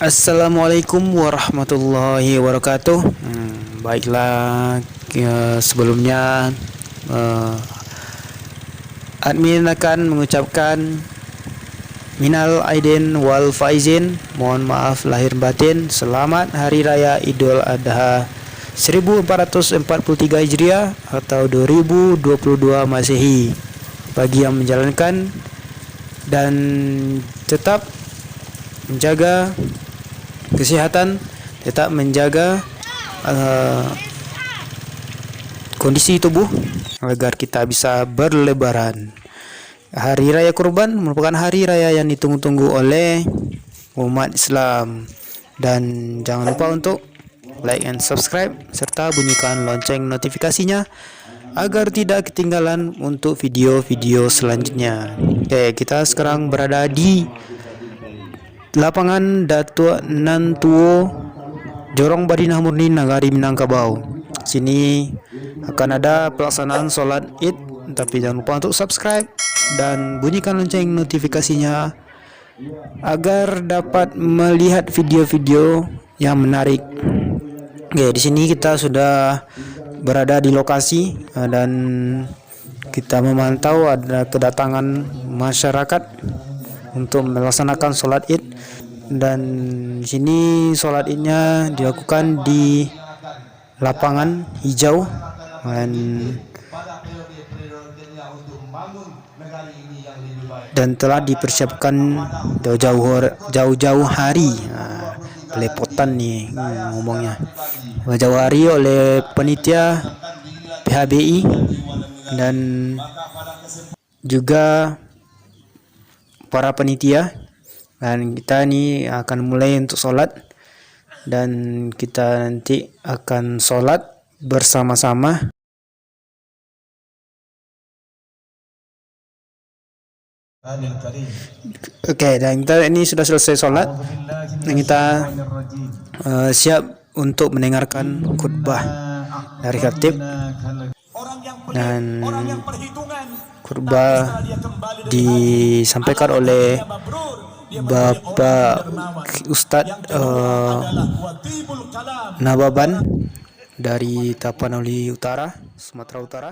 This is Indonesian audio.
Assalamualaikum warahmatullahi wabarakatuh. Baiklah, sebelumnya eh, admin akan mengucapkan minal aidin wal faizin, mohon maaf lahir batin. Selamat Hari Raya Idul Adha 1443 Hijriah atau 2022 Masehi bagi yang menjalankan, dan tetap menjaga kesehatan, tetap menjaga kondisi tubuh agar kita bisa berlebaran. Hari Raya Kurban merupakan hari raya yang ditunggu-tunggu oleh umat Islam, dan jangan lupa untuk like and subscribe serta bunyikan lonceng notifikasinya agar tidak ketinggalan untuk video-video selanjutnya. Oke, kita sekarang berada di Lapangan Datuk Nantuo, Jorong Badinah Murni, Nagari Minangkabau. Sini akan ada pelaksanaan sholat Id, tapi jangan lupa untuk subscribe dan bunyikan lonceng notifikasinya agar dapat melihat video-video yang menarik. Oke, di sini kita sudah berada di lokasi dan kita memantau ada kedatangan masyarakat untuk melaksanakan sholat Id, dan di sini sholat Idnya dilakukan di lapangan hijau dan telah dipersiapkan jauh-jauh hari. Belepotan nih ngomongnya, jauh hari oleh panitia PHBI dan juga para panitia, dan kita ini akan mulai untuk sholat, dan kita nanti akan sholat bersama-sama. Oke, dan kita ini sudah selesai sholat, dan kita siap untuk mendengarkan khutbah dari khatib, dan khutbah disampaikan oleh Bapak Ustadz Nababan dari Tapanuli Utara, Sumatera Utara.